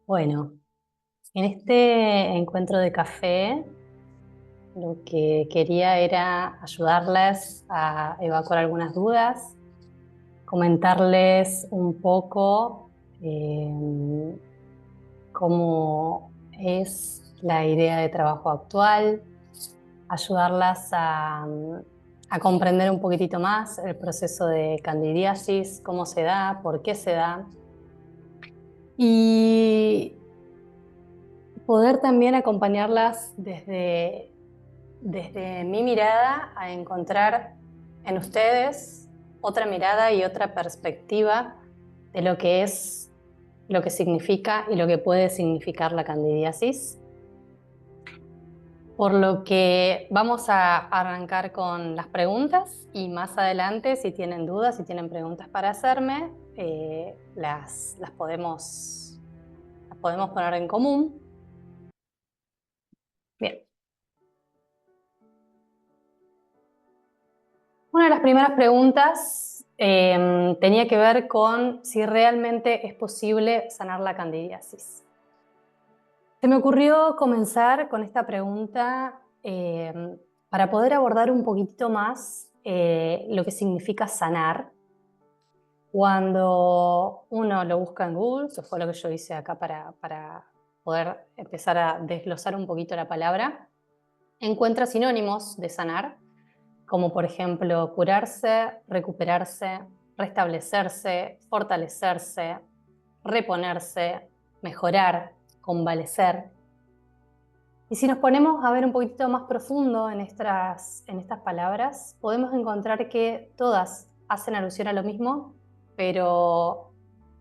Bueno, en este encuentro de café, lo que quería era ayudarles a evacuar algunas dudas, comentarles un poco cómo es la idea de trabajo actual, ayudarlas a comprender un poquitito más el proceso de candidiasis, cómo se da, por qué se da, y poder también acompañarlas desde mi mirada a encontrar en ustedes otra mirada y otra perspectiva de lo que es, lo que significa y lo que puede significar la candidiasis. Por lo que vamos a arrancar con las preguntas y más adelante, si tienen dudas, si tienen preguntas para hacerme, las podemos poner en común. Bien. Una de las primeras preguntas tenía que ver con si realmente es posible sanar la candidiasis. Se me ocurrió comenzar con esta pregunta para poder abordar un poquito más lo que significa sanar. Cuando uno lo busca en Google, eso fue lo que yo hice acá para poder empezar a desglosar un poquito la palabra, encuentra sinónimos de sanar, como por ejemplo curarse, recuperarse, restablecerse, fortalecerse, reponerse, mejorar, convalecer. Y si nos ponemos a ver un poquito más profundo en estas palabras, podemos encontrar que todas hacen alusión a lo mismo, pero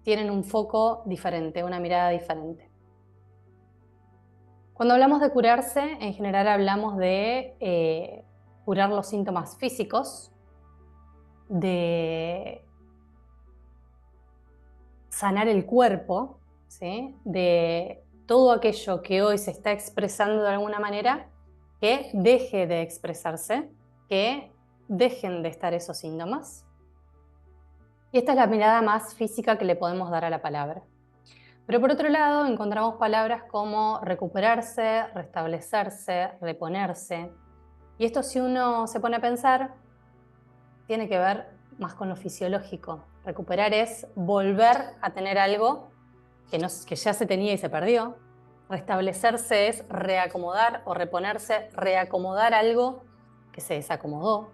tienen un foco diferente, una mirada diferente. Cuando hablamos de curarse, en general hablamos de curar los síntomas físicos, de sanar el cuerpo, ¿sí? De todo aquello que hoy se está expresando de alguna manera, que deje de expresarse, que dejen de estar esos síntomas. Y esta es la mirada más física que le podemos dar a la palabra. Pero por otro lado, encontramos palabras como recuperarse, restablecerse, reponerse. Y esto, si uno se pone a pensar, tiene que ver más con lo fisiológico. Recuperar es volver a tener algo que ya se tenía y se perdió. Restablecerse es reacomodar o reponerse, reacomodar algo que se desacomodó.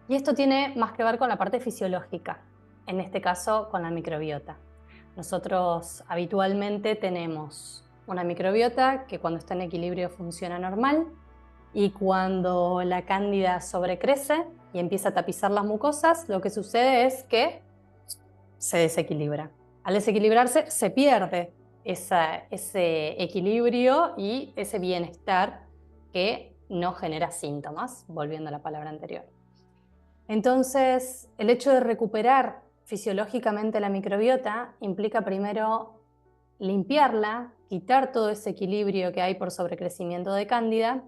Y esto tiene más que ver con la parte fisiológica, en este caso con la microbiota. Nosotros habitualmente tenemos una microbiota que cuando está en equilibrio funciona normal, y cuando la cándida sobrecrece y empieza a tapizar las mucosas, lo que sucede es que se desequilibra. Al desequilibrarse se pierde ese equilibrio y ese bienestar que no genera síntomas, volviendo a la palabra anterior. Entonces, el hecho de recuperar fisiológicamente la microbiota implica primero limpiarla, quitar todo ese equilibrio que hay por sobrecrecimiento de cándida,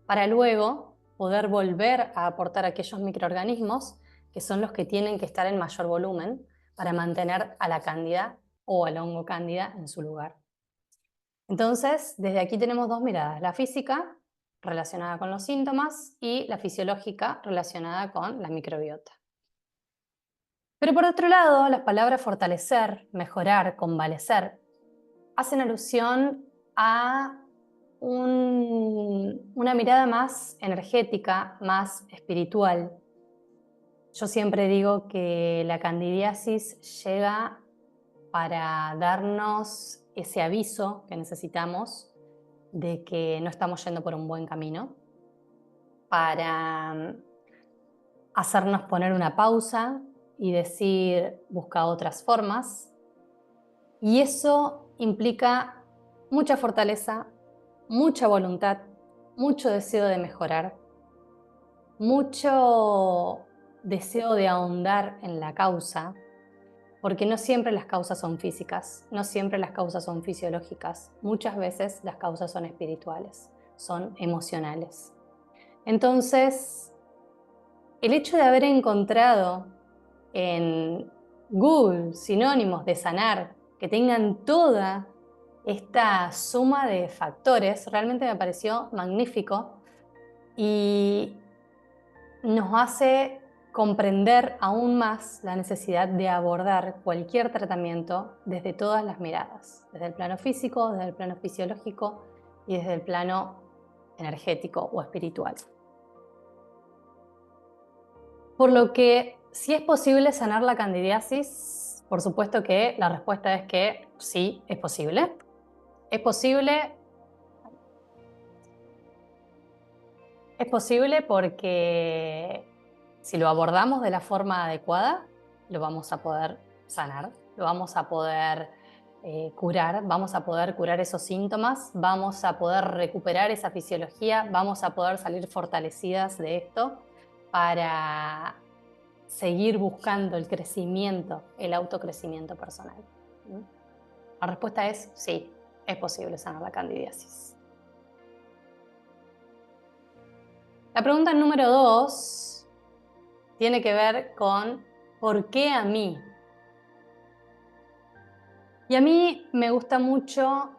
para luego poder volver a aportar aquellos microorganismos que son los que tienen que estar en mayor volumen para mantener a la cándida o al hongo cándida en su lugar. Entonces, desde aquí tenemos dos miradas: la física, relacionada con los síntomas, y la fisiológica, relacionada con la microbiota. Pero por otro lado, las palabras fortalecer, mejorar, convalecer, hacen alusión a una mirada más energética, más espiritual. Yo siempre digo que la candidiasis llega para darnos ese aviso que necesitamos de que no estamos yendo por un buen camino, para hacernos poner una pausa y decir, busca otras formas. Y eso implica mucha fortaleza, mucha voluntad, mucho deseo de mejorar, mucho deseo de ahondar en la causa, porque no siempre las causas son físicas, no siempre las causas son fisiológicas, muchas veces las causas son espirituales, son emocionales. Entonces, el hecho de haber encontrado en Google sinónimos de sanar que tengan toda esta suma de factores realmente me pareció magnífico y nos hace comprender aún más la necesidad de abordar cualquier tratamiento desde todas las miradas, desde el plano físico, desde el plano fisiológico y desde el plano energético o espiritual. Por lo que, si es posible sanar la candidiasis, por supuesto que la respuesta es que sí, es posible. Es posible porque si lo abordamos de la forma adecuada, lo vamos a poder sanar, lo vamos a poder curar, vamos a poder curar esos síntomas, vamos a poder recuperar esa fisiología, vamos a poder salir fortalecidas de esto para seguir buscando el crecimiento, el autocrecimiento personal. La respuesta es sí, es posible sanar la candidiasis. La pregunta número 2 tiene que ver con ¿por qué a mí? Y a mí me gusta mucho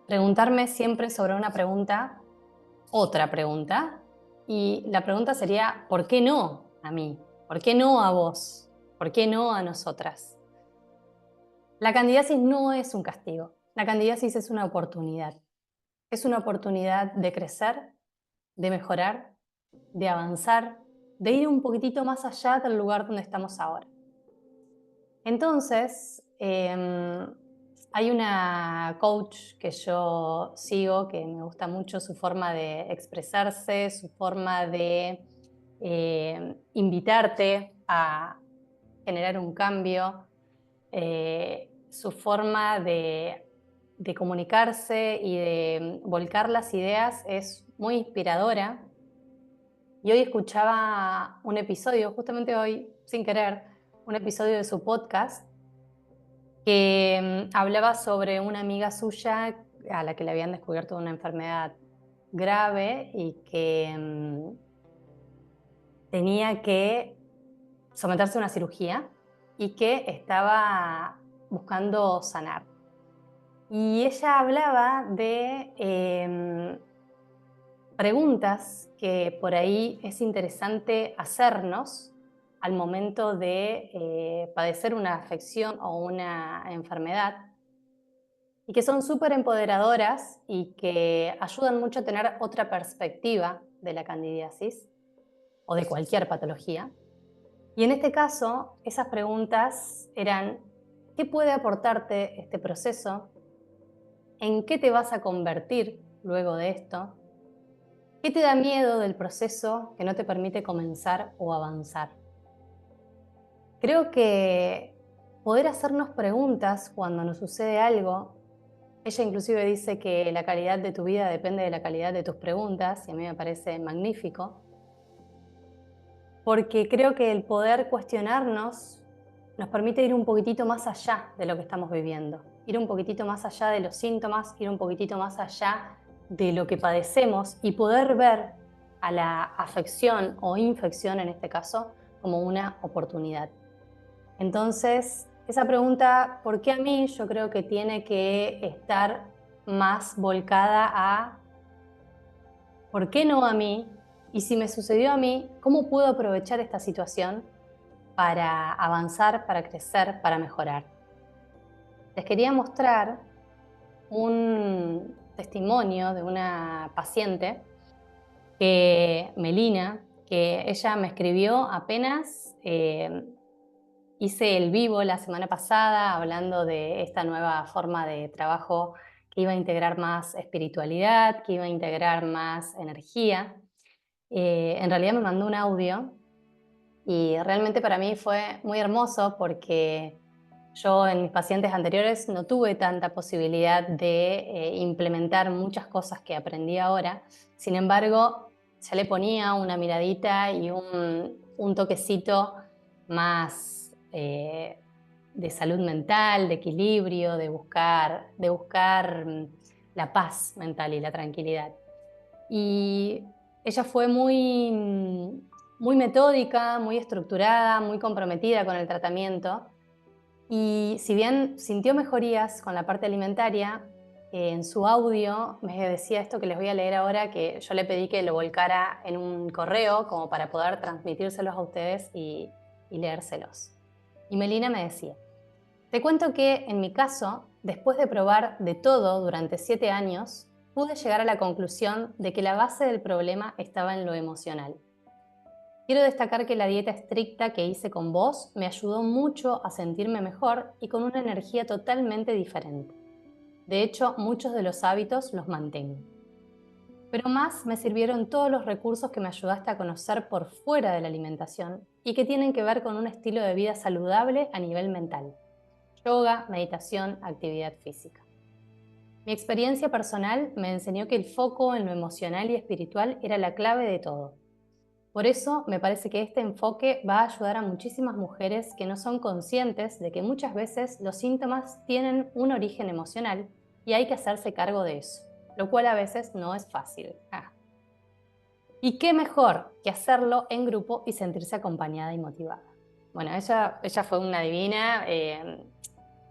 preguntarme siempre sobre una pregunta, otra pregunta, y la pregunta sería ¿por qué no a mí? ¿Por qué no a vos? ¿Por qué no a nosotras? La candidiasis no es un castigo, la candidiasis es una oportunidad. Es una oportunidad de crecer, de mejorar, de avanzar, de ir un poquitito más allá del lugar donde estamos ahora. Entonces, hay una coach que yo sigo, que me gusta mucho su forma de expresarse, su forma de invitarte a generar un cambio, su forma de comunicarse y de volcar las ideas es muy inspiradora. Y hoy escuchaba un episodio, justamente hoy, sin querer, un episodio de su podcast que hablaba sobre una amiga suya a la que le habían descubierto una enfermedad grave y que tenía que someterse a una cirugía y que estaba buscando sanar. Y ella hablaba de preguntas que por ahí es interesante hacernos al momento de padecer una afección o una enfermedad y que son súper empoderadoras y que ayudan mucho a tener otra perspectiva de la candidiasis o de cualquier patología. Y en este caso, esas preguntas eran: ¿qué puede aportarte este proceso? ¿En qué te vas a convertir luego de esto? ¿Qué te da miedo del proceso que no te permite comenzar o avanzar? Creo que poder hacernos preguntas cuando nos sucede algo, ella inclusive dice que la calidad de tu vida depende de la calidad de tus preguntas, y a mí me parece magnífico, porque creo que el poder cuestionarnos nos permite ir un poquitito más allá de lo que estamos viviendo, ir un poquitito más allá de los síntomas, ir un poquitito más allá de lo que padecemos y poder ver a la afección o infección, en este caso, como una oportunidad. Entonces, esa pregunta, ¿por qué a mí? Yo creo que tiene que estar más volcada a ¿por qué no a mí? Y si me sucedió a mí, ¿cómo puedo aprovechar esta situación para avanzar, para crecer, para mejorar? Les quería mostrar un testimonio de una paciente, Melina, que ella me escribió apenas hice el vivo la semana pasada hablando de esta nueva forma de trabajo que iba a integrar más espiritualidad, que iba a integrar más energía. En realidad me mandó un audio y realmente para mí fue muy hermoso porque yo en mis pacientes anteriores no tuve tanta posibilidad de implementar muchas cosas que aprendí ahora. Sin embargo, ya le ponía una miradita y un toquecito más de salud mental, de equilibrio, de buscar la paz mental y la tranquilidad. Y ella fue muy metódica, muy estructurada, muy comprometida con el tratamiento. Y si bien sintió mejorías con la parte alimentaria, en su audio me decía esto que les voy a leer ahora, que yo le pedí que lo volcara en un correo como para poder transmitírselos a ustedes y leérselos. Y Melina me decía: te cuento que en mi caso, después de probar de todo durante 7 años, pude llegar a la conclusión de que la base del problema estaba en lo emocional. Quiero destacar que la dieta estricta que hice con vos me ayudó mucho a sentirme mejor y con una energía totalmente diferente. De hecho, muchos de los hábitos los mantengo. Pero más me sirvieron todos los recursos que me ayudaste a conocer por fuera de la alimentación y que tienen que ver con un estilo de vida saludable a nivel mental: yoga, meditación, actividad física. Mi experiencia personal me enseñó que el foco en lo emocional y espiritual era la clave de todo. Por eso me parece que este enfoque va a ayudar a muchísimas mujeres que no son conscientes de que muchas veces los síntomas tienen un origen emocional y hay que hacerse cargo de eso, lo cual a veces no es fácil. Y qué mejor que hacerlo en grupo y sentirse acompañada y motivada. Bueno, ella fue una divina,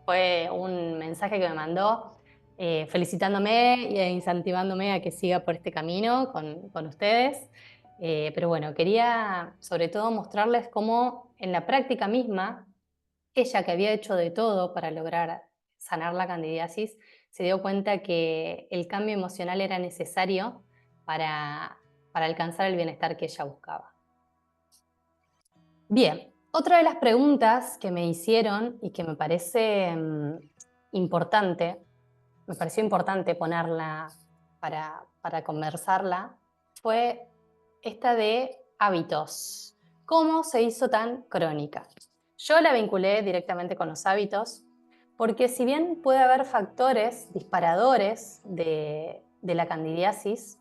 fue un mensaje que me mandó felicitándome e incentivándome a que siga por este camino con ustedes. Pero bueno, quería sobre todo mostrarles cómo en la práctica misma, ella, que había hecho de todo para lograr sanar la candidiasis, se dio cuenta que el cambio emocional era necesario para, para alcanzar el bienestar que ella buscaba. Bien, otra de las preguntas que me hicieron y que me parece importante, me pareció importante ponerla para conversarla, fue esta de hábitos. ¿Cómo se hizo tan crónica? Yo la vinculé directamente con los hábitos, porque si bien puede haber factores disparadores de la candidiasis,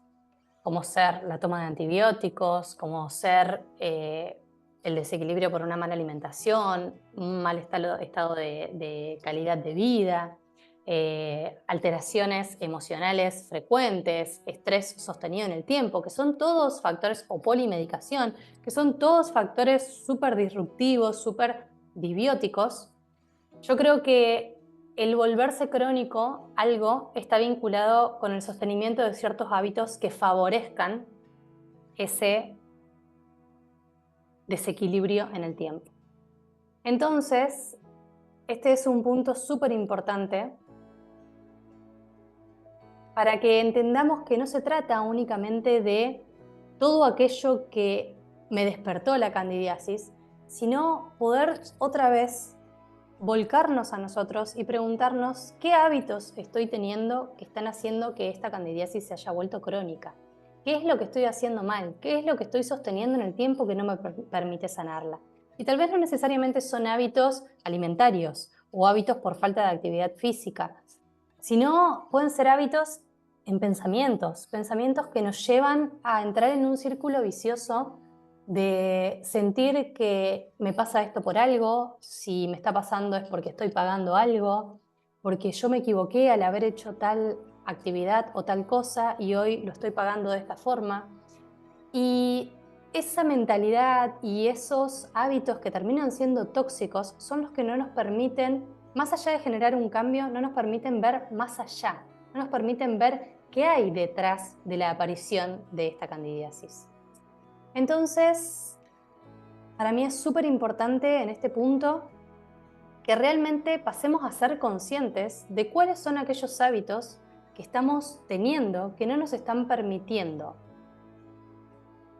como ser la toma de antibióticos, como ser el desequilibrio por una mala alimentación, un mal estado de calidad de vida, alteraciones emocionales frecuentes, estrés sostenido en el tiempo, que son todos factores, o polimedicación, que son todos factores súper disruptivos, súper disbióticos. Yo creo que el volverse crónico, algo, está vinculado con el sostenimiento de ciertos hábitos que favorezcan ese desequilibrio en el tiempo. Entonces, este es un punto súper importante para que entendamos que no se trata únicamente de todo aquello que me despertó la candidiasis, sino poder otra vez volcarnos a nosotros y preguntarnos qué hábitos estoy teniendo que están haciendo que esta candidiasis se haya vuelto crónica. ¿Qué es lo que estoy haciendo mal? ¿Qué es lo que estoy sosteniendo en el tiempo que no me permite sanarla? Y tal vez no necesariamente son hábitos alimentarios o hábitos por falta de actividad física, sino pueden ser hábitos en pensamientos, pensamientos que nos llevan a entrar en un círculo vicioso de sentir que me pasa esto por algo, si me está pasando es porque estoy pagando algo, porque yo me equivoqué al haber hecho tal actividad o tal cosa y hoy lo estoy pagando de esta forma. Y esa mentalidad y esos hábitos que terminan siendo tóxicos son los que no nos permiten, más allá de generar un cambio, no nos permiten ver más allá, no nos permiten ver qué hay detrás de la aparición de esta candidiasis. Entonces, para mí es súper importante en este punto que realmente pasemos a ser conscientes de cuáles son aquellos hábitos que estamos teniendo que no nos están permitiendo,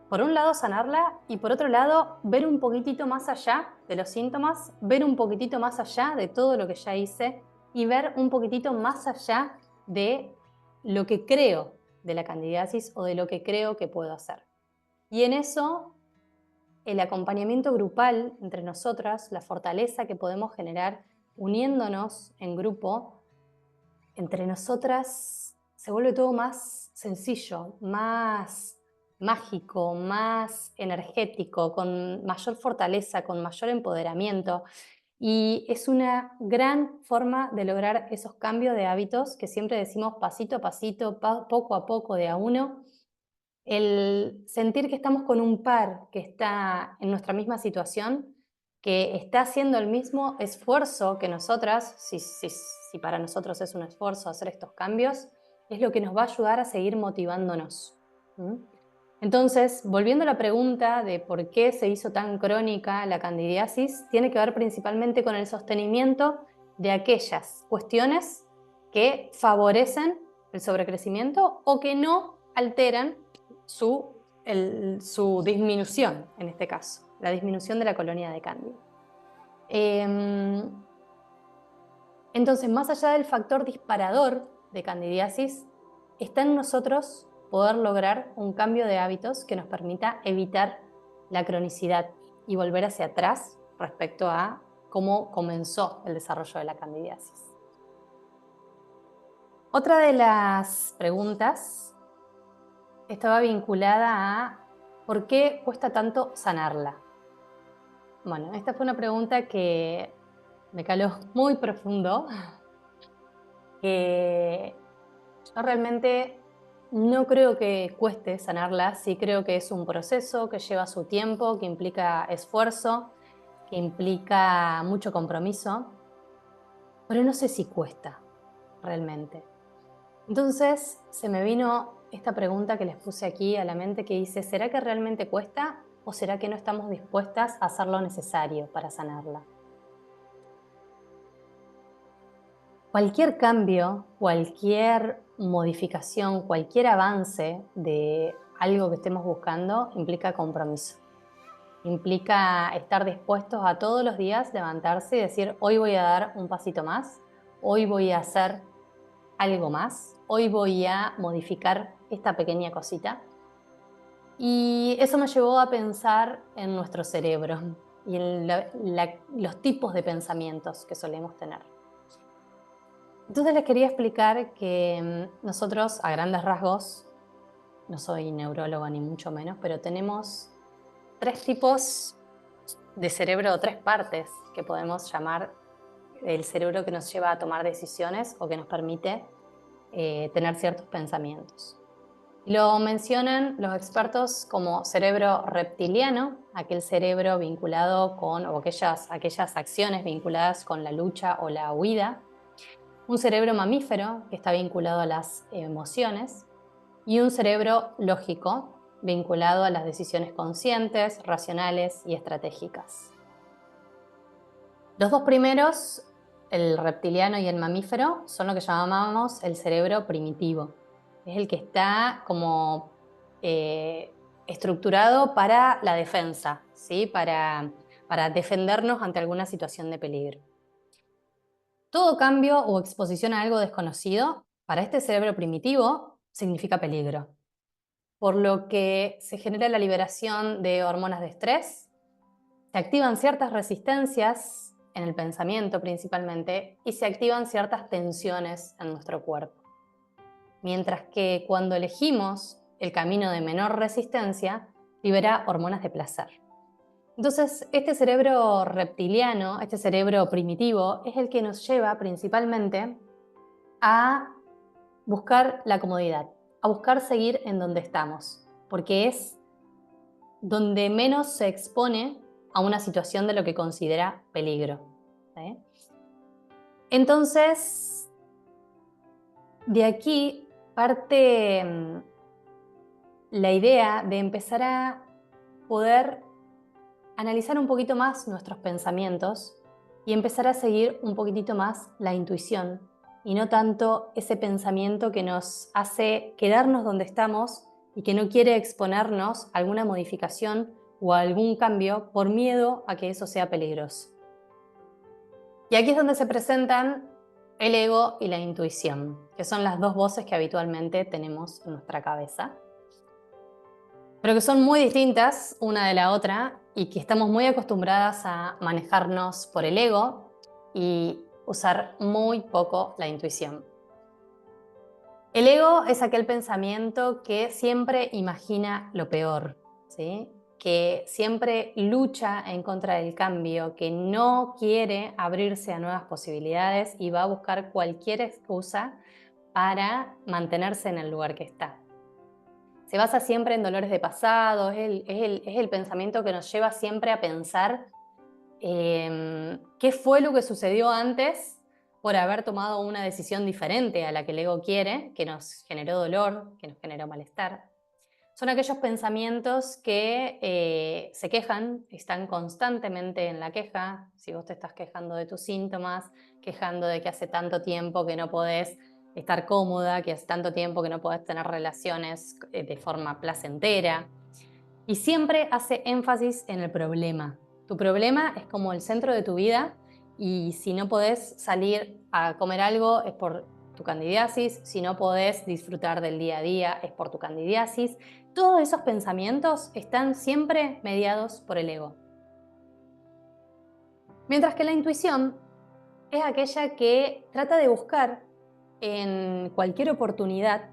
por un lado, sanarla, y por otro lado, ver un poquitito más allá de los síntomas, ver un poquitito más allá de todo lo que ya hice y ver un poquitito más allá de lo que creo de la candidiasis o de lo que creo que puedo hacer. Y en eso, el acompañamiento grupal entre nosotras, la fortaleza que podemos generar uniéndonos en grupo, entre nosotras, se vuelve todo más sencillo, más mágico, más energético, con mayor fortaleza, con mayor empoderamiento. Y es una gran forma de lograr esos cambios de hábitos que siempre decimos pasito a pasito, poco a poco, de a uno. El sentir que estamos con un par que está en nuestra misma situación, que está haciendo el mismo esfuerzo que nosotras, si para nosotros es un esfuerzo hacer estos cambios, es lo que nos va a ayudar a seguir motivándonos. ¿Mm? Entonces, volviendo a la pregunta de por qué se hizo tan crónica la candidiasis, tiene que ver principalmente con el sostenimiento de aquellas cuestiones que favorecen el sobrecrecimiento o que no alteran su disminución, en este caso, la disminución de la colonia de cándida. Entonces, más allá del factor disparador de candidiasis, está en nosotros poder lograr un cambio de hábitos que nos permita evitar la cronicidad y volver hacia atrás respecto a cómo comenzó el desarrollo de la candidiasis. Otra de las preguntas estaba vinculada a ¿por qué cuesta tanto sanarla? Bueno, esta fue una pregunta que me caló muy profundo, que yo realmente no creo que cueste sanarla, sí creo que es un proceso que lleva su tiempo, que implica esfuerzo, que implica mucho compromiso, pero no sé si cuesta realmente. Entonces se me vino esta pregunta que les puse aquí a la mente que dice, ¿será que realmente cuesta o será que no estamos dispuestas a hacer lo necesario para sanarla? Cualquier cambio, cualquier modificación, cualquier avance de algo que estemos buscando implica compromiso. Implica estar dispuestos a todos los días levantarse y decir, hoy voy a dar un pasito más, hoy voy a hacer algo más, hoy voy a modificar esta pequeña cosita. Y eso me llevó a pensar en nuestro cerebro y en los tipos de pensamientos que solemos tener. Entonces les quería explicar que nosotros, a grandes rasgos, no soy neuróloga ni mucho menos, pero tenemos 3 tipos de cerebro, o 3 partes que podemos llamar el cerebro que nos lleva a tomar decisiones o que nos permite tener ciertos pensamientos. Lo mencionan los expertos como cerebro reptiliano, aquel cerebro vinculado con, o aquellas acciones vinculadas con la lucha o la huida. Un cerebro mamífero, que está vinculado a las emociones, y un cerebro lógico, vinculado a las decisiones conscientes, racionales y estratégicas. Los 2 primeros, el reptiliano y el mamífero, son lo que llamamos el cerebro primitivo. Es el que está como estructurado para la defensa, ¿sí? para defendernos ante alguna situación de peligro. Todo cambio o exposición a algo desconocido, para este cerebro primitivo, significa peligro, por lo que se genera la liberación de hormonas de estrés, se activan ciertas resistencias en el pensamiento principalmente y se activan ciertas tensiones en nuestro cuerpo. Mientras que cuando elegimos el camino de menor resistencia, libera hormonas de placer. Entonces, este cerebro reptiliano, este cerebro primitivo, es el que nos lleva principalmente a buscar la comodidad, a buscar seguir en donde estamos, porque es donde menos se expone a una situación de lo que considera peligro. ¿Sí? Entonces, de aquí parte la idea de empezar a poder analizar un poquito más nuestros pensamientos y empezar a seguir un poquitito más la intuición y no tanto ese pensamiento que nos hace quedarnos donde estamos y que no quiere exponernos a alguna modificación o a algún cambio por miedo a que eso sea peligroso. Y aquí es donde se presentan el ego y la intuición, que son las 2 voces que habitualmente tenemos en nuestra cabeza, pero que son muy distintas una de la otra y que estamos muy acostumbradas a manejarnos por el ego y usar muy poco la intuición. El ego es aquel pensamiento que siempre imagina lo peor, ¿sí? Que siempre lucha en contra del cambio, que no quiere abrirse a nuevas posibilidades y va a buscar cualquier excusa para mantenerse en el lugar que está. Se basa siempre en dolores de pasado, es el pensamiento que nos lleva siempre a pensar qué fue lo que sucedió antes por haber tomado una decisión diferente a la que el ego quiere, que nos generó dolor, que nos generó malestar. Son aquellos pensamientos que se quejan, están constantemente en la queja. Si vos te estás quejando de tus síntomas, quejando de que hace tanto tiempo que no podés estar cómoda, que hace tanto tiempo que no podés tener relaciones de forma placentera. Y siempre hace énfasis en el problema. Tu problema es como el centro de tu vida y si no podés salir a comer algo es por tu candidiasis, si no podés disfrutar del día a día es por tu candidiasis. Todos esos pensamientos están siempre mediados por el ego. Mientras que la intuición es aquella que trata de buscar en cualquier oportunidad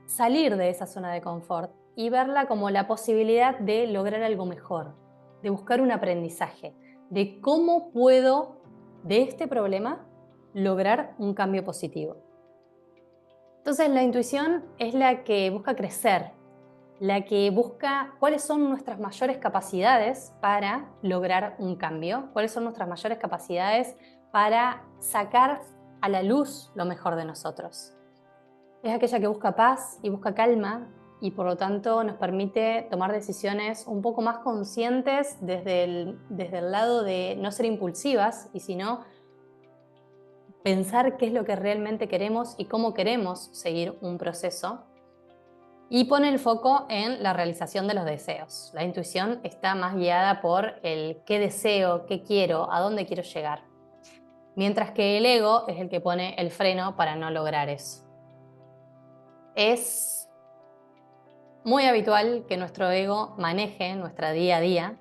salir de esa zona de confort y verla como la posibilidad de lograr algo mejor, de buscar un aprendizaje, de cómo puedo de este problema lograr un cambio positivo. Entonces la intuición es la que busca crecer, la que busca cuáles son nuestras mayores capacidades para lograr un cambio, cuáles son nuestras mayores capacidades para sacar a la luz lo mejor de nosotros. Es aquella que busca paz y busca calma y por lo tanto nos permite tomar decisiones un poco más conscientes desde el lado de no ser impulsivas y sino pensar qué es lo que realmente queremos y cómo queremos seguir un proceso. Y pone el foco en la realización de los deseos. La intuición está más guiada por el qué deseo, qué quiero, a dónde quiero llegar. Mientras que el ego es el que pone el freno para no lograr eso. Es muy habitual que nuestro ego maneje nuestra día a día.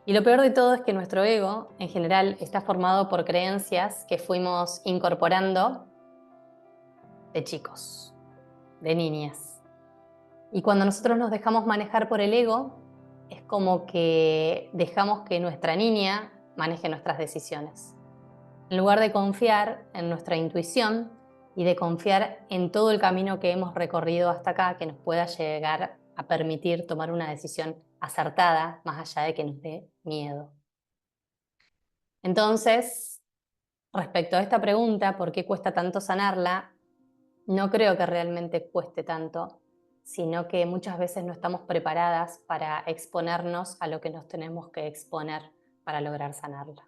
Y lo peor de todo es que nuestro ego, en general, está formado por creencias que fuimos incorporando de chicos, de niñas. Y cuando nosotros nos dejamos manejar por el ego, es como que dejamos que nuestra niña maneje nuestras decisiones. En lugar de confiar en nuestra intuición y de confiar en todo el camino que hemos recorrido hasta acá, que nos pueda llegar a permitir tomar una decisión acertada, más allá de que nos dé miedo. Entonces, respecto a esta pregunta, ¿por qué cuesta tanto sanarla? No creo que realmente cueste tanto, sino que muchas veces no estamos preparadas para exponernos a lo que nos tenemos que exponer para lograr sanarla.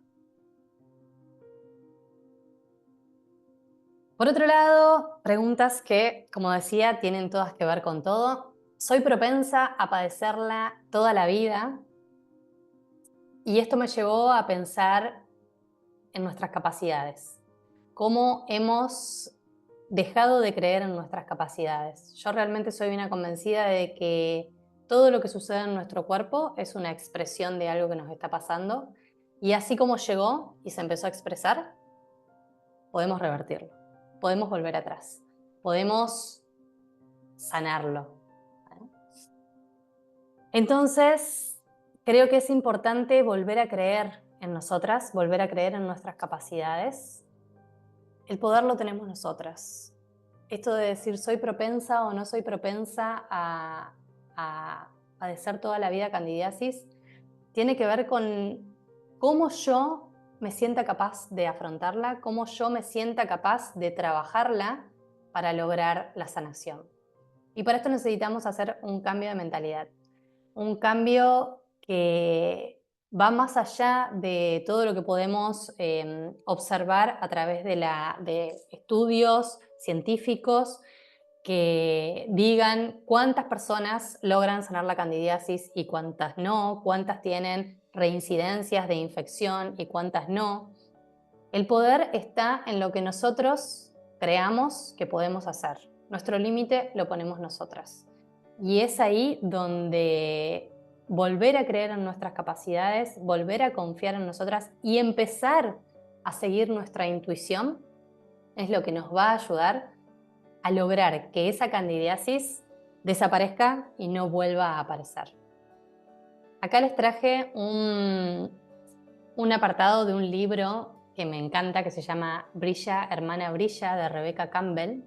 Por otro lado, preguntas que, como decía, tienen todas que ver con todo. ¿Soy propensa a padecerla toda la vida? Y esto me llevó a pensar en nuestras capacidades. ¿Cómo hemos dejado de creer en nuestras capacidades? Yo realmente soy una convencida de que todo lo que sucede en nuestro cuerpo es una expresión de algo que nos está pasando. Y así como llegó y se empezó a expresar, podemos revertirlo. Podemos volver atrás. Podemos sanarlo. Entonces, creo que es importante volver a creer en nosotras, volver a creer en nuestras capacidades. El poder lo tenemos nosotras. Esto de decir soy propensa o no soy propensa a padecer toda la vida candidiasis tiene que ver con cómo yo me sienta capaz de afrontarla, cómo yo me sienta capaz de trabajarla para lograr la sanación. Y para esto necesitamos hacer un cambio de mentalidad, un cambio que va más allá de todo lo que podemos observar a través de estudios científicos que digan cuántas personas logran sanar la candidiasis y cuántas no, cuántas tienen reincidencias de infección y cuántas no. El poder está en lo que nosotros creamos que podemos hacer. Nuestro límite lo ponemos nosotras. Y es ahí donde volver a creer en nuestras capacidades, volver a confiar en nosotras y empezar a seguir nuestra intuición es lo que nos va a ayudar a lograr que esa candidiasis desaparezca y no vuelva a aparecer. Acá les traje un apartado de un libro que me encanta, que se llama Brilla, hermana brilla, de Rebecca Campbell,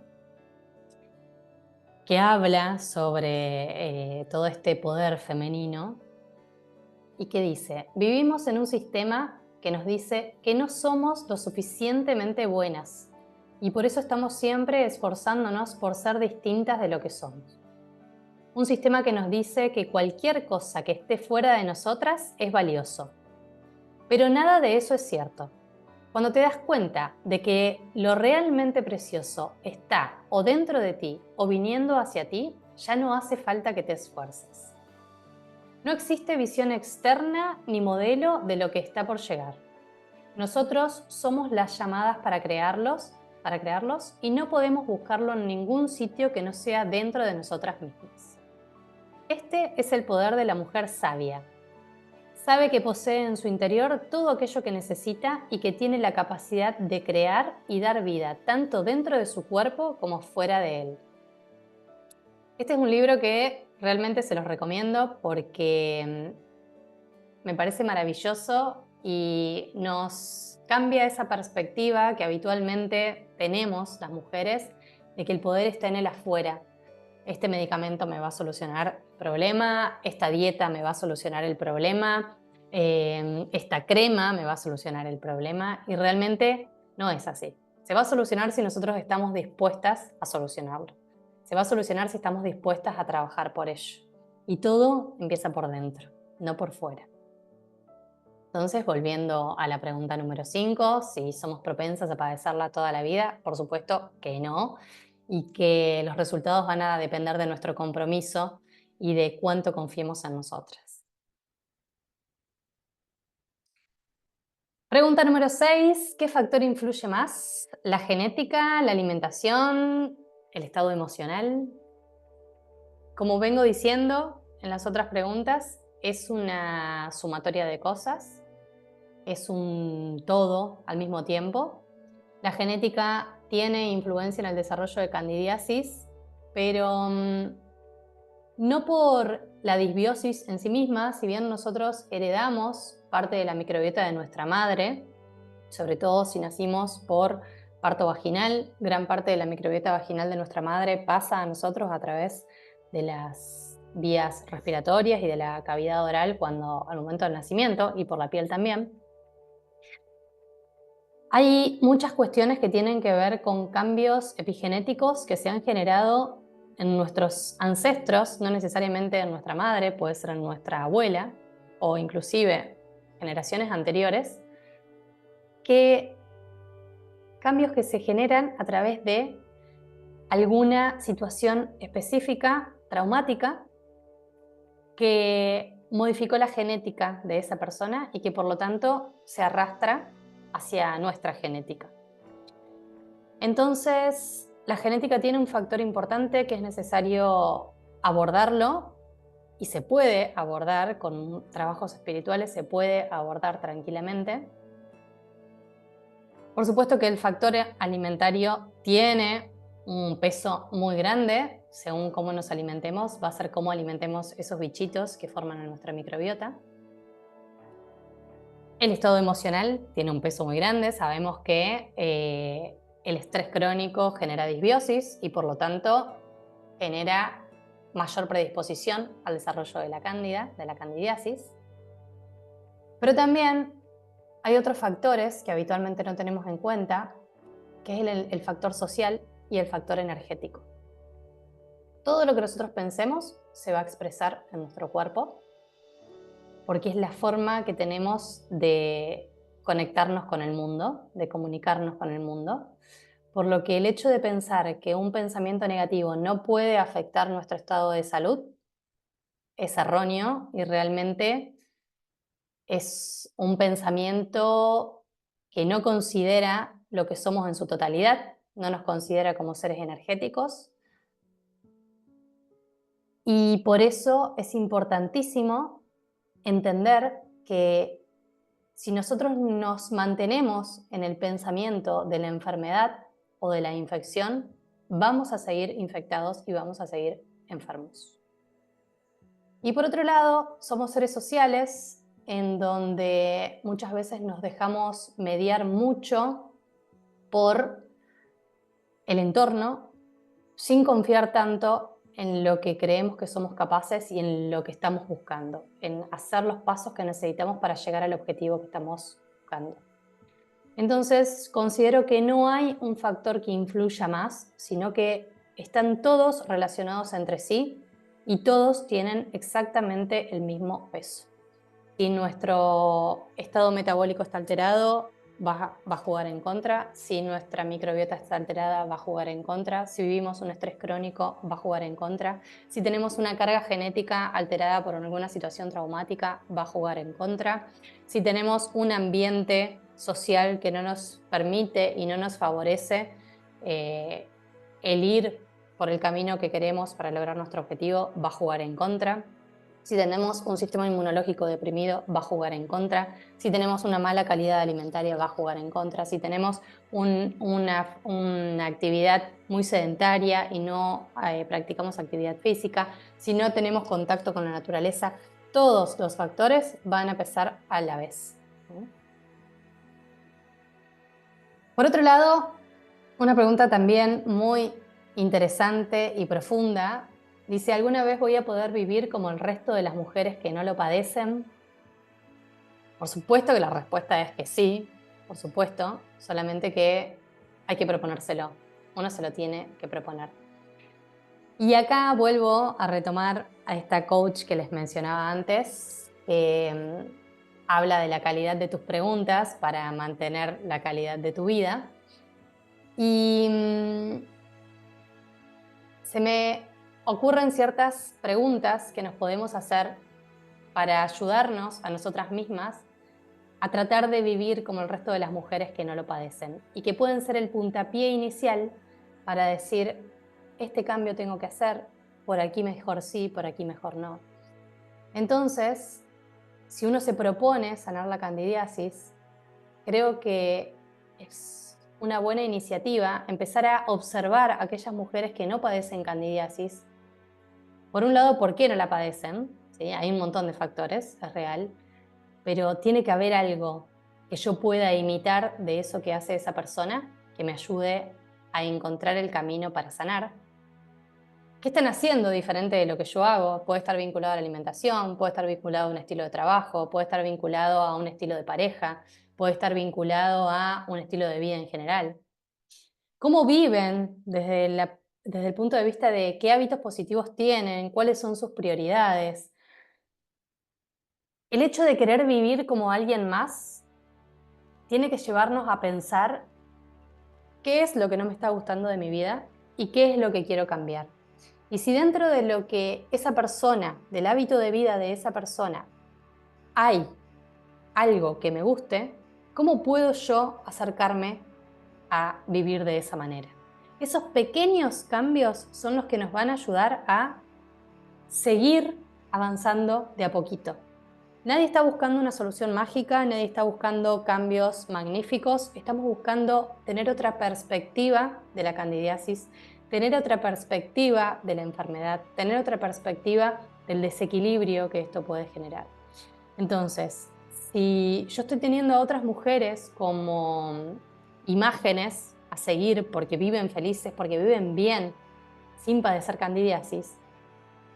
que habla sobre todo este poder femenino y que dice: vivimos en un sistema que nos dice que no somos lo suficientemente buenas y por eso estamos siempre esforzándonos por ser distintas de lo que somos. Un sistema que nos dice que cualquier cosa que esté fuera de nosotras es valioso. Pero nada de eso es cierto. Cuando te das cuenta de que lo realmente precioso está o dentro de ti o viniendo hacia ti, ya no hace falta que te esfuerces. No existe visión externa ni modelo de lo que está por llegar. Nosotros somos las llamadas para crearlos y no podemos buscarlo en ningún sitio que no sea dentro de nosotras mismas. Este es el poder de la mujer sabia. Sabe que posee en su interior todo aquello que necesita y que tiene la capacidad de crear y dar vida, tanto dentro de su cuerpo como fuera de él. Este es un libro que realmente se los recomiendo porque me parece maravilloso y nos cambia esa perspectiva que habitualmente tenemos las mujeres de que el poder está en el afuera. Este medicamento me va a solucionar el problema, esta dieta me va a solucionar el problema, esta crema me va a solucionar el problema y realmente no es así. Se va a solucionar si nosotros estamos dispuestas a solucionarlo. Se va a solucionar si estamos dispuestas a trabajar por ello. Y todo empieza por dentro, no por fuera. Entonces, volviendo a la pregunta número 5, si somos propensas a padecerla toda la vida, por supuesto que no, y que los resultados van a depender de nuestro compromiso y de cuánto confiemos en nosotras. Pregunta número 6, ¿qué factor influye más? ¿La genética, la alimentación, el estado emocional? Como vengo diciendo en las otras preguntas, es una sumatoria de cosas. Es un todo al mismo tiempo. La genética tiene influencia en el desarrollo de candidiasis, pero no por la disbiosis en sí misma, si bien nosotros heredamos parte de la microbiota de nuestra madre, sobre todo si nacimos por parto vaginal, gran parte de la microbiota vaginal de nuestra madre pasa a nosotros a través de las vías respiratorias y de la cavidad oral al momento del nacimiento y por la piel también. Hay muchas cuestiones que tienen que ver con cambios epigenéticos que se han generado en nuestros ancestros, no necesariamente en nuestra madre, puede ser en nuestra abuela o inclusive generaciones anteriores, cambios que se generan a través de alguna situación específica, traumática, que modificó la genética de esa persona y que por lo tanto se arrastra hacia nuestra genética. Entonces, la genética tiene un factor importante que es necesario abordarlo y se puede abordar con trabajos espirituales, se puede abordar tranquilamente. Por supuesto que el factor alimentario tiene un peso muy grande, según cómo nos alimentemos, va a ser cómo alimentemos esos bichitos que forman nuestra microbiota. El estado emocional tiene un peso muy grande, sabemos que el estrés crónico genera disbiosis y por lo tanto genera mayor predisposición al desarrollo de la cándida, de la candidiasis. Pero también hay otros factores que habitualmente no tenemos en cuenta, que es el factor social y el factor energético. Todo lo que nosotros pensemos se va a expresar en nuestro cuerpo, porque es la forma que tenemos de conectarnos con el mundo, de comunicarnos con el mundo. Por lo que el hecho de pensar que un pensamiento negativo no puede afectar nuestro estado de salud es erróneo y realmente es un pensamiento que no considera lo que somos en su totalidad, no nos considera como seres energéticos. Y por eso es importantísimo entender que si nosotros nos mantenemos en el pensamiento de la enfermedad o de la infección, vamos a seguir infectados y vamos a seguir enfermos. Y por otro lado, somos seres sociales en donde muchas veces nos dejamos mediar mucho por el entorno sin confiar tanto en lo que creemos que somos capaces y en lo que estamos buscando, en hacer los pasos que necesitamos para llegar al objetivo que estamos buscando. Entonces, considero que no hay un factor que influya más, sino que están todos relacionados entre sí y todos tienen exactamente el mismo peso. Si nuestro estado metabólico está alterado, va a jugar en contra. Si nuestra microbiota está alterada, va a jugar en contra. Si vivimos un estrés crónico, va a jugar en contra. Si tenemos una carga genética alterada por alguna situación traumática, va a jugar en contra. Si tenemos un ambiente social que no nos permite y no nos favorece el ir por el camino que queremos para lograr nuestro objetivo, va a jugar en contra. Si tenemos un sistema inmunológico deprimido, va a jugar en contra. Si tenemos una mala calidad alimentaria, va a jugar en contra. Si tenemos una actividad muy sedentaria y no practicamos actividad física, si no tenemos contacto con la naturaleza, todos los factores van a pesar a la vez. Por otro lado, una pregunta también muy interesante y profunda. Dice, ¿alguna vez voy a poder vivir como el resto de las mujeres que no lo padecen? Por supuesto que la respuesta es que sí, por supuesto, solamente que hay que proponérselo. Uno se lo tiene que proponer. Y acá vuelvo a retomar a esta coach que les mencionaba antes, que habla de la calidad de tus preguntas para mantener la calidad de tu vida. Y se me ocurren ciertas preguntas que nos podemos hacer para ayudarnos a nosotras mismas a tratar de vivir como el resto de las mujeres que no lo padecen y que pueden ser el puntapié inicial para decir, este cambio tengo que hacer, por aquí mejor sí, por aquí mejor no. Entonces, si uno se propone sanar la candidiasis, creo que es una buena iniciativa empezar a observar a aquellas mujeres que no padecen candidiasis. Por un lado, ¿por qué no la padecen? ¿Sí? Hay un montón de factores, es real, pero tiene que haber algo que yo pueda imitar de eso que hace esa persona que me ayude a encontrar el camino para sanar. ¿Qué están haciendo diferente de lo que yo hago? Puede estar vinculado a la alimentación, puede estar vinculado a un estilo de trabajo, puede estar vinculado a un estilo de pareja, puede estar vinculado a un estilo de vida en general. ¿Cómo viven desde el punto de vista de qué hábitos positivos tienen, cuáles son sus prioridades? El hecho de querer vivir como alguien más tiene que llevarnos a pensar qué es lo que no me está gustando de mi vida y qué es lo que quiero cambiar. Y si dentro de lo que esa persona, del hábito de vida de esa persona, hay algo que me guste, ¿cómo puedo yo acercarme a vivir de esa manera? Esos pequeños cambios son los que nos van a ayudar a seguir avanzando de a poquito. Nadie está buscando una solución mágica, nadie está buscando cambios magníficos, estamos buscando tener otra perspectiva de la candidiasis, tener otra perspectiva de la enfermedad, tener otra perspectiva del desequilibrio que esto puede generar. Entonces, si yo estoy teniendo a otras mujeres como imágenes a seguir porque viven felices, porque viven bien, sin padecer candidiasis,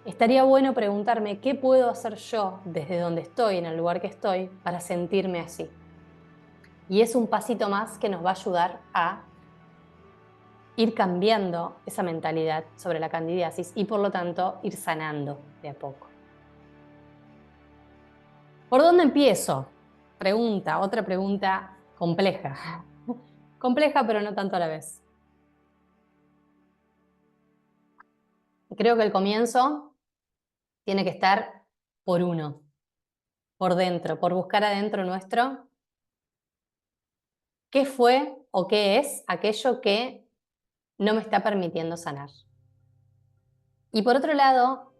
estaría bueno preguntarme qué puedo hacer yo desde donde estoy, en el lugar que estoy, para sentirme así. Y es un pasito más que nos va a ayudar a ir cambiando esa mentalidad sobre la candidiasis y por lo tanto ir sanando de a poco. ¿Por dónde empiezo? Otra pregunta compleja. Compleja, pero no tanto a la vez. Creo que el comienzo tiene que estar por uno, por dentro, por buscar adentro nuestro qué fue o qué es aquello que no me está permitiendo sanar. Y por otro lado,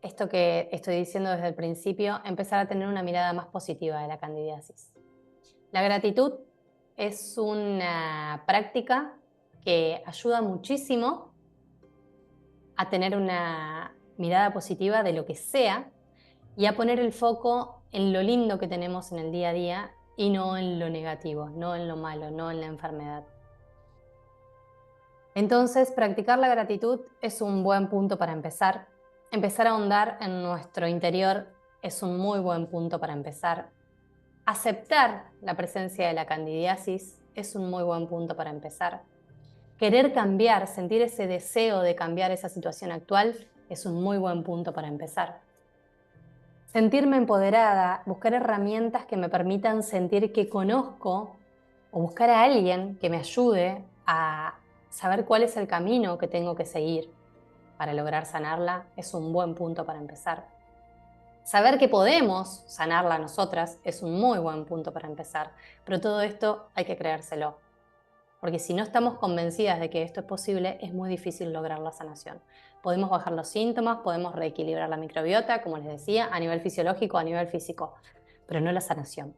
esto que estoy diciendo desde el principio, empezar a tener una mirada más positiva de la candidiasis. La gratitud es una práctica que ayuda muchísimo a tener una mirada positiva de lo que sea y a poner el foco en lo lindo que tenemos en el día a día y no en lo negativo, no en lo malo, no en la enfermedad. Entonces, practicar la gratitud es un buen punto para empezar. Empezar a ahondar en nuestro interior es un muy buen punto para empezar. Aceptar la presencia de la candidiasis es un muy buen punto para empezar. Querer cambiar, sentir ese deseo de cambiar esa situación actual es un muy buen punto para empezar. Sentirme empoderada, buscar herramientas que me permitan sentir que conozco o buscar a alguien que me ayude a saber cuál es el camino que tengo que seguir para lograr sanarla es un buen punto para empezar. Saber que podemos sanarla nosotras es un muy buen punto para empezar, pero todo esto hay que creérselo. Porque si no estamos convencidas de que esto es posible, es muy difícil lograr la sanación. Podemos bajar los síntomas, podemos reequilibrar la microbiota, como les decía, a nivel fisiológico, a nivel físico, pero no la sanación.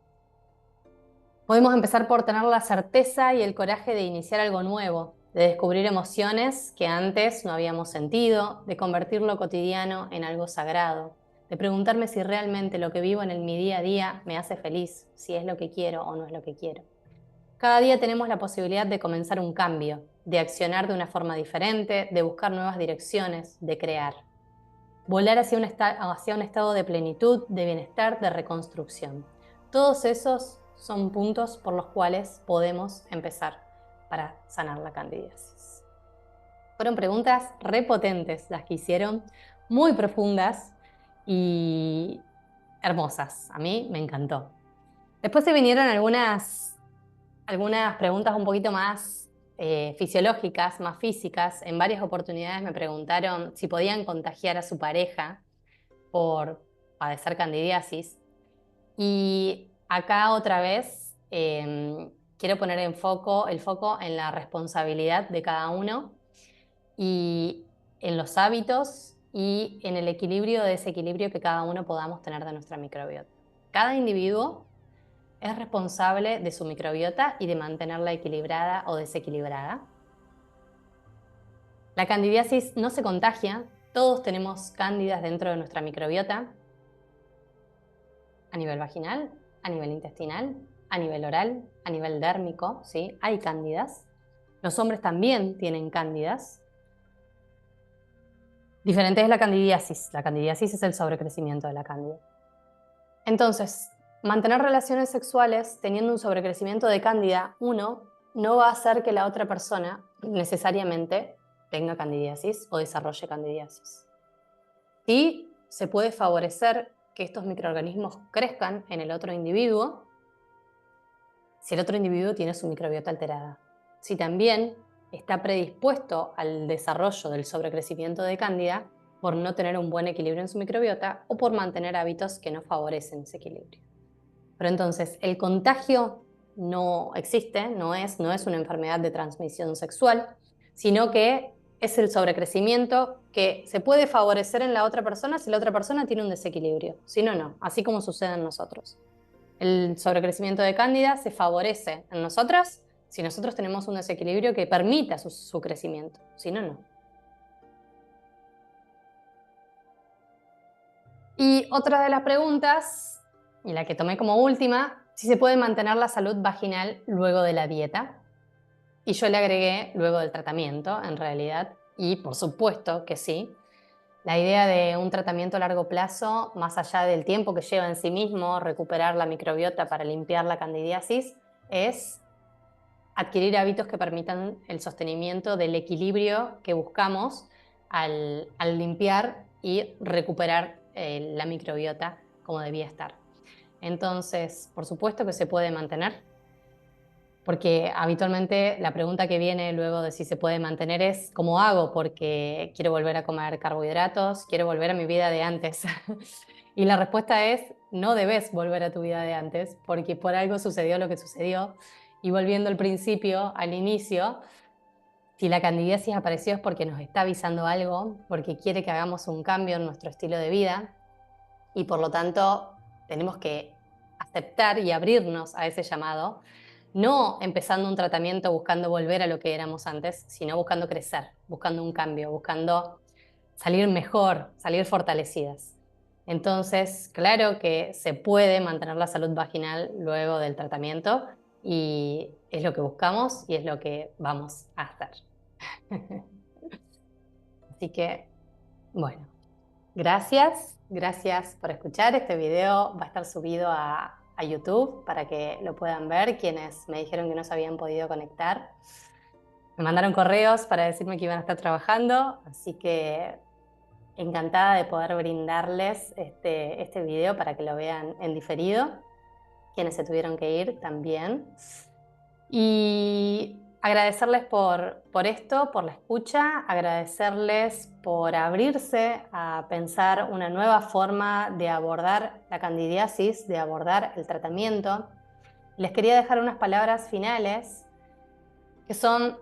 Podemos empezar por tener la certeza y el coraje de iniciar algo nuevo, de descubrir emociones que antes no habíamos sentido, de convertir lo cotidiano en algo sagrado, de preguntarme si realmente lo que vivo en mi día a día me hace feliz, si es lo que quiero o no es lo que quiero. Cada día tenemos la posibilidad de comenzar un cambio, de accionar de una forma diferente, de buscar nuevas direcciones, de crear. Volar hacia un estado de plenitud, de bienestar, de reconstrucción. Todos esos son puntos por los cuales podemos empezar para sanar la candidiasis. Fueron preguntas repotentes las que hicieron, muy profundas y hermosas. A mí me encantó. Después se vinieron algunas preguntas un poquito más fisiológicas, más físicas. En varias oportunidades me preguntaron si podían contagiar a su pareja por padecer candidiasis. Y acá otra vez quiero poner el foco en la responsabilidad de cada uno y en los hábitos y en el equilibrio o desequilibrio que cada uno podamos tener de nuestra microbiota. Cada individuo es responsable de su microbiota y de mantenerla equilibrada o desequilibrada. La candidiasis no se contagia, todos tenemos cándidas dentro de nuestra microbiota, a nivel vaginal, a nivel intestinal, a nivel oral, a nivel dérmico, ¿sí? Hay cándidas. Los hombres también tienen cándidas. Diferente es la candidiasis. La candidiasis es el sobrecrecimiento de la cándida. Entonces, mantener relaciones sexuales teniendo un sobrecrecimiento de cándida, uno, no va a hacer que la otra persona necesariamente tenga candidiasis o desarrolle candidiasis. Sí se puede favorecer que estos microorganismos crezcan en el otro individuo si el otro individuo tiene su microbiota alterada. Si también está predispuesto al desarrollo del sobrecrecimiento de cándida por no tener un buen equilibrio en su microbiota o por mantener hábitos que no favorecen ese equilibrio. Pero entonces, el contagio no existe, no es una enfermedad de transmisión sexual, sino que es el sobrecrecimiento que se puede favorecer en la otra persona si la otra persona tiene un desequilibrio. Si no, no, así como sucede en nosotros. El sobrecrecimiento de cándida se favorece en nosotras si nosotros tenemos un desequilibrio que permita su crecimiento. Si no, no. Y otra de las preguntas, y la que tomé como última, si se puede mantener la salud vaginal luego de la dieta. Y yo le agregué luego del tratamiento, en realidad, y por supuesto que sí. La idea de un tratamiento a largo plazo, más allá del tiempo que lleva en sí mismo recuperar la microbiota para limpiar la candidiasis, es adquirir hábitos que permitan el sostenimiento del equilibrio que buscamos al limpiar y recuperar la microbiota como debía estar. Entonces, por supuesto que se puede mantener, porque habitualmente la pregunta que viene luego de si se puede mantener es ¿cómo hago? Porque quiero volver a comer carbohidratos, quiero volver a mi vida de antes. Y la respuesta es no debes volver a tu vida de antes, porque por algo sucedió lo que sucedió. Y volviendo al principio, al inicio, si la candidiasis apareció es porque nos está avisando algo, porque quiere que hagamos un cambio en nuestro estilo de vida y por lo tanto tenemos que aceptar y abrirnos a ese llamado, no empezando un tratamiento buscando volver a lo que éramos antes, sino buscando crecer, buscando un cambio, buscando salir mejor, salir fortalecidas. Entonces, claro que se puede mantener la salud vaginal luego del tratamiento y es lo que buscamos y es lo que vamos a hacer. Así que, bueno, gracias por escuchar. Este video va a estar subido a a YouTube para que lo puedan ver, quienes me dijeron que no se habían podido conectar. Me mandaron correos para decirme que iban a estar trabajando, así que encantada de poder brindarles este video para que lo vean en diferido, quienes se tuvieron que ir también. Y agradecerles por esto, por la escucha, agradecerles por abrirse a pensar una nueva forma de abordar la candidiasis, de abordar el tratamiento. Les quería dejar unas palabras finales que son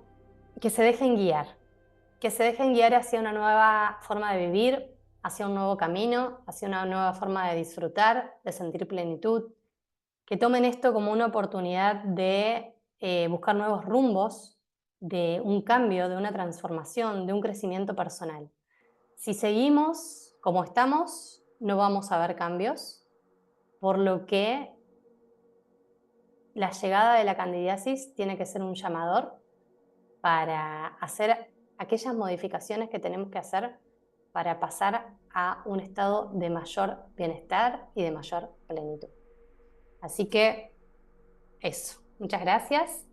que se dejen guiar hacia una nueva forma de vivir, hacia un nuevo camino, hacia una nueva forma de disfrutar, de sentir plenitud, que tomen esto como una oportunidad de buscar nuevos rumbos, de un cambio, de una transformación, de un crecimiento personal. Si seguimos como estamos, no vamos a ver cambios, por lo que la llegada de la candidiasis tiene que ser un llamador para hacer aquellas modificaciones que tenemos que hacer para pasar a un estado de mayor bienestar y de mayor plenitud. Así que eso, muchas gracias